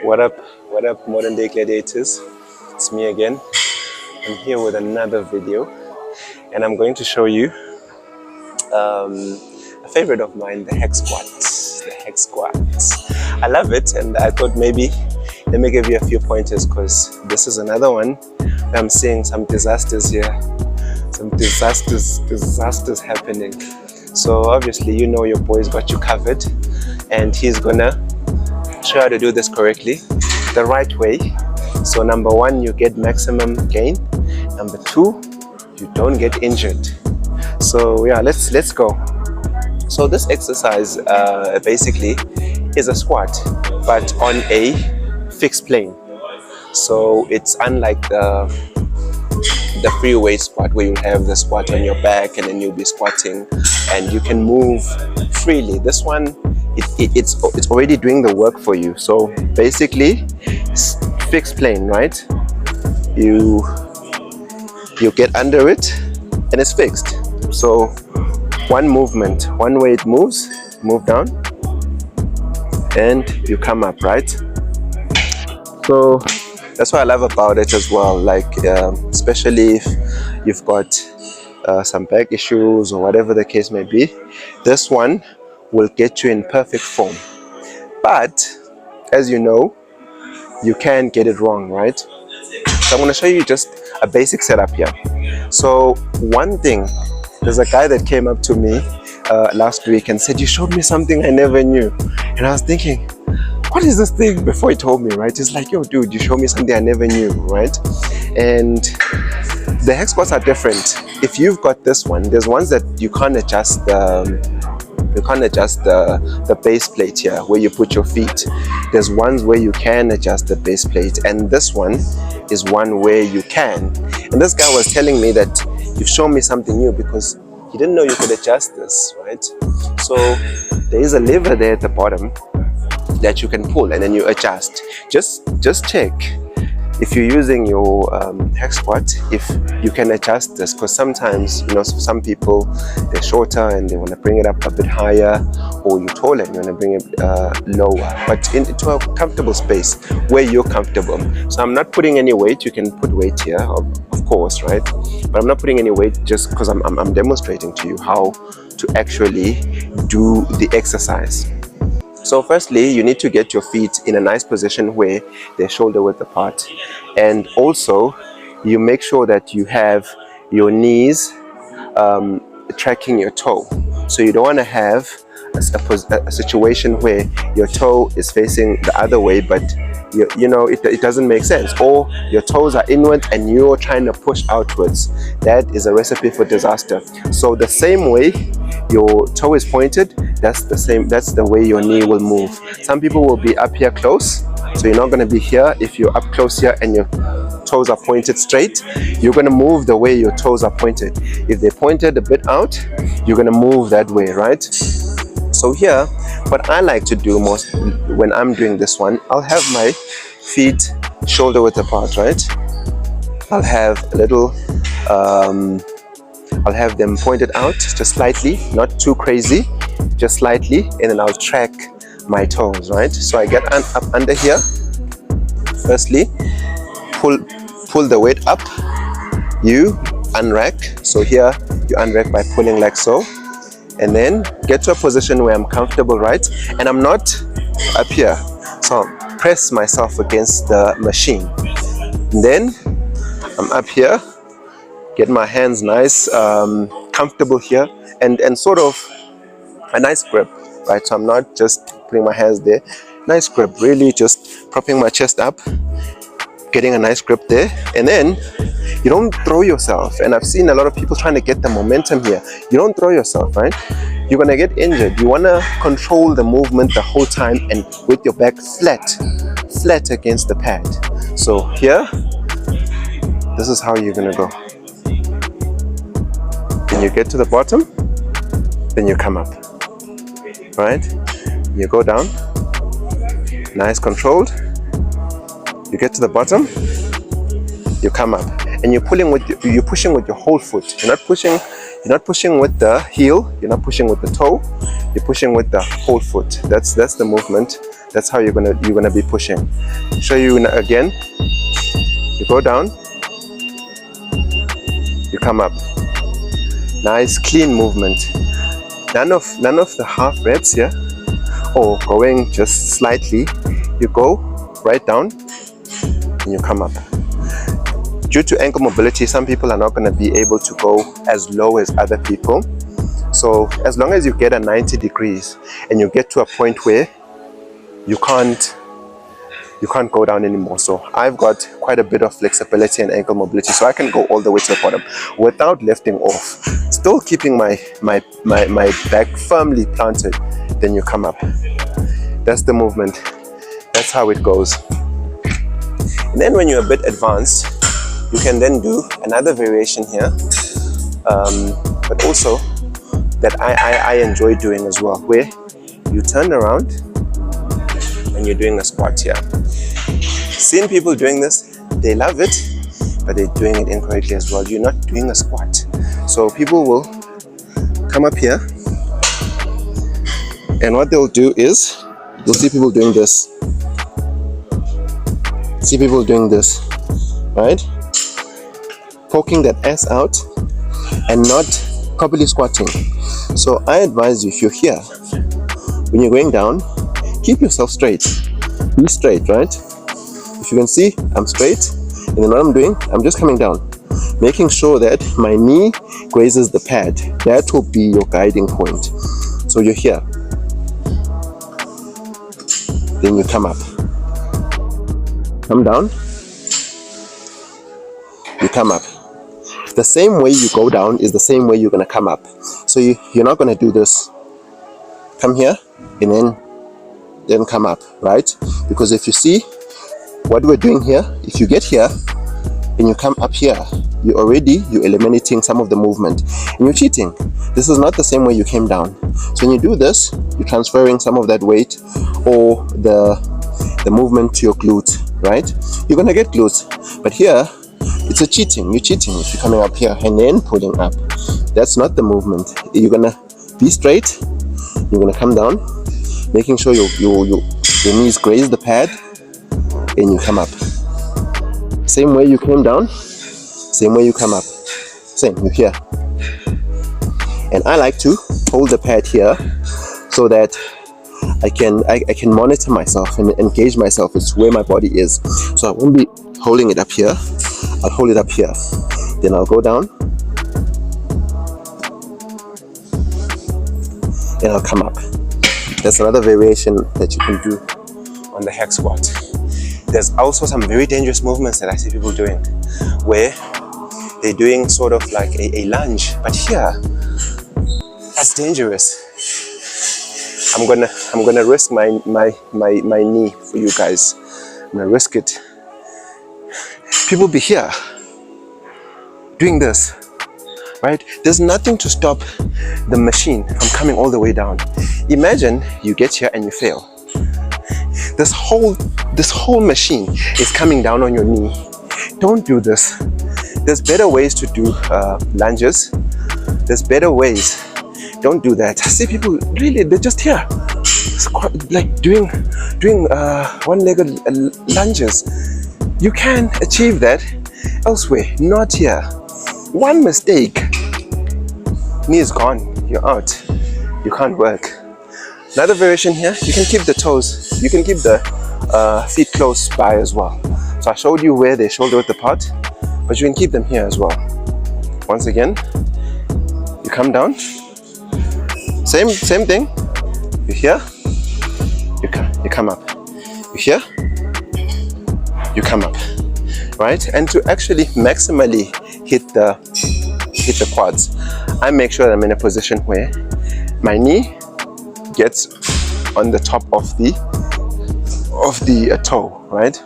What up, modern day gladiators? It's me again. I'm here with another video, and I'm going to show you a favorite of mine, the hex squats. The hex squats. I love it, and I thought maybe let me give you a few pointers, because this is another one where I'm seeing some disasters here. Some disasters happening. So obviously, you know, your boy's got you covered, and he's gonna show you how to do this correctly, the right way. So number one, you get maximum gain. Number two, you don't get injured. So yeah, let's go. So this exercise basically is a squat, but on a fixed plane. So it's unlike the free weight squat, where you have the squat on your back and then you'll be squatting and you can move freely. This one, it's already doing the work for you. So basically, fixed plane, right? You get under it and it's fixed. So one movement, one way it moves, move down and you come up, right? So that's what I love about it as well. Like especially if you've got some back issues or whatever the case may be, this one will get you in perfect form. But as you know, you can get it wrong, right? So I'm going to show you just a basic setup here. So one thing, there's a guy that came up to me last week and said, "You showed me something I never knew." And I was thinking, what is this thing? Before he told me, right? It's like, yo, dude, you showed me something I never knew, right? And the hex squats are different. If you've got this one, there's ones that you can't adjust the base plate here, where you put your feet. There's ones where you can adjust the base plate, and this one is one where you can. And this guy was telling me that you've shown me something new, because he didn't know you could adjust this, right? So there is a lever there at the bottom that you can pull and then you adjust. Just check if you're using your hex squat, if you can adjust this, because sometimes, you know, some people, they're shorter and they want to bring it up a bit higher, or you're taller and you want to bring it lower, but into a comfortable space where you're comfortable. So I'm not putting any weight. You can put weight here, of course, right? But I'm not putting any weight, just because I'm demonstrating to you how to actually do the exercise. So firstly, you need to get your feet in a nice position where they're shoulder width apart. And also, you make sure that you have your knees tracking your toe. So you don't want to have a situation where your toe is facing the other way, but you know, it doesn't make sense. Or your toes are inward and you're trying to push outwards. That is a recipe for disaster. So the same way your toe is pointed, that's the way your knee will move. Some people will be up here close, so you're not going to be here. If you're up close here and your toes are pointed straight, you're going to move the way your toes are pointed. If they're pointed a bit out, you're going to move that way, right? So here, what I like to do most when I'm doing this one, I'll have my feet shoulder width apart, right? I'll have a little I'll have them pointed out just slightly, not too crazy, just slightly, and then I'll track my toes, right? So I get up under here. Firstly, pull the weight up, you unrack. So here you unrack by pulling like so, and then get to a position where I'm comfortable, right? And I'm not up here, so I'll press myself against the machine. And then I'm up here, get my hands nice, comfortable here, and sort of a nice grip, right? So I'm not just putting my hands there. Nice grip, really just propping my chest up, getting a nice grip there, and then you don't throw yourself. And I've seen a lot of people trying to get the momentum here. You don't throw yourself, right? You're gonna get injured. You wanna control the movement the whole time and with your back flat against the pad. So here, this is how you're gonna go. Then you get to the bottom, then you come up, right? You go down, nice controlled. You get to the bottom, you come up, and you're pushing with your whole foot. You're not pushing You're not pushing with the heel, you're not pushing with the toe, you're pushing with the whole foot. That's the movement. That's how you're gonna be pushing. Show you again. You go down, you come up. Nice clean movement. None of the half reps here, or going just slightly. You go right down and you come up. Due to ankle mobility, some people are not going to be able to go as low as other people. So as long as you get a 90 degrees and you get to a point where you can't go down anymore. So I've got quite a bit of flexibility and ankle mobility, so I can go all the way to the bottom without lifting off, still keeping my back firmly planted. Then you come up. That's the movement. That's how it goes. And then when you're a bit advanced, you can then do another variation here, but also that I enjoy doing as well, where you turn around and you're doing a squat here. Seeing people doing this, they love it, but they're doing it incorrectly as well. You're not doing a squat. So people will come up here, and what they'll do is, you'll see people doing this. See people doing this, right? Poking that ass out and not properly squatting. So I advise you, if you're here, when you're going down, keep yourself straight. Be straight, right? If you can see, I'm straight, and then what I'm doing, I'm just coming down, making sure that my knee grazes the pad. That will be your guiding point. So you're here, then you come up, come down, you come up. The same way you go down is the same way you're going to come up. So you're not going to do this, come here and then come up, right? Because if you see what we're doing here, if you get here and you come up here, you're eliminating some of the movement and you're cheating. This is not the same way you came down. So when you do this, you're transferring some of that weight or the movement to your glute, right? You're going to get glutes, but here it's a cheating. You're cheating if you're coming up here and then pulling up. That's not the movement. You're going to be straight, you're going to come down, making sure your knees graze the pad, and you come up. Same way you came down, same way you come up. Same, you're here. And I like to hold the pad here so that I can monitor myself and engage myself as to where my body is. So I won't be holding it up here. I'll hold it up here. Then I'll go down and I'll come up. That's another variation that you can do on the hack squat. There's also some very dangerous movements that I see people doing, where they're doing sort of like a lunge, but here, that's dangerous. I'm gonna risk my knee for you guys. I'm gonna risk it. People be here doing this, right? There's nothing to stop the machine from coming all the way down. Imagine you get here and you fail. This whole machine is coming down on your knee. Don't do this. There's better ways to do lunges. There's better ways. Don't do that. I see people really, they're just here, like doing one-legged lunges. You can achieve that elsewhere, not here. One mistake, knee is gone. You're out. You can't work. Another variation here, you can keep the toes. You can keep the feet close by as well. So I showed you where they're shoulder width apart, but you can keep them here as well. Once again, you come down. Same thing. You're here. You come up. You're here. You come up. Right? And to actually maximally hit the quads, I make sure that I'm in a position where my knee gets on the top of the toe, right?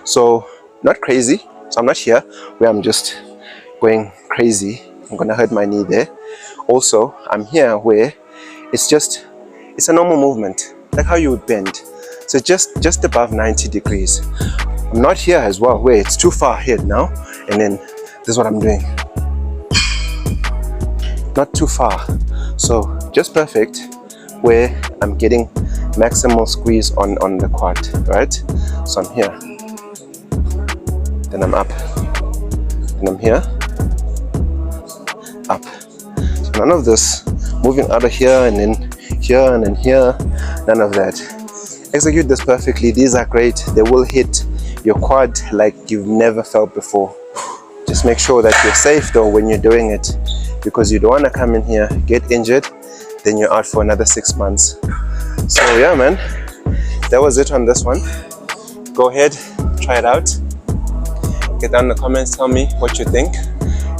So not crazy. So I'm not here where I'm just going crazy. I'm gonna hurt my knee there. Also, I'm here where it's a normal movement, like how you would bend. So just above 90 degrees. I'm not here as well where it's too far ahead now, and then this is what I'm doing. not too far, so just perfect where I'm getting maximal squeeze on the quad, right? So I'm here, then I'm up, then I'm here, up. So none of this moving out of here and then here and then here, none of that. Execute this perfectly. These are great. They will hit your quad like you've never felt before. Just make sure that you're safe though when you're doing it, because you don't want to come in here, get injured, then you're out for another 6 months. So yeah, man, that was it on this one. Go ahead, try it out. Get down in the comments, tell me what you think.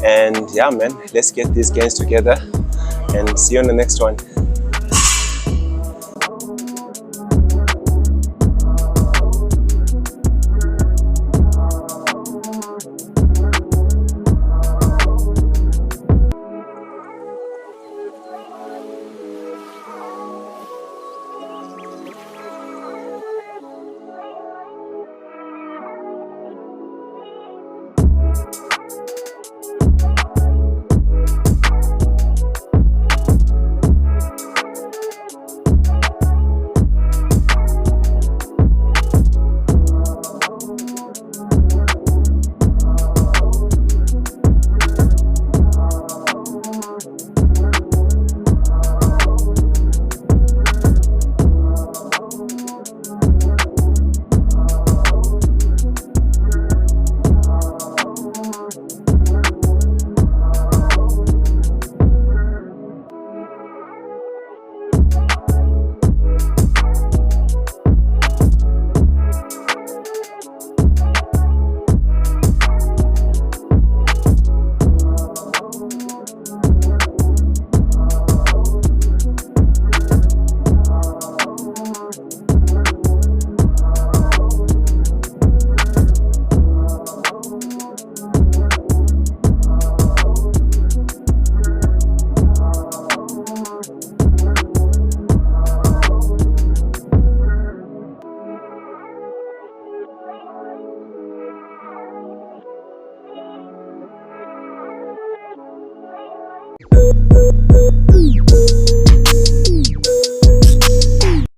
And yeah, man, let's get these gains together and see you on the next one.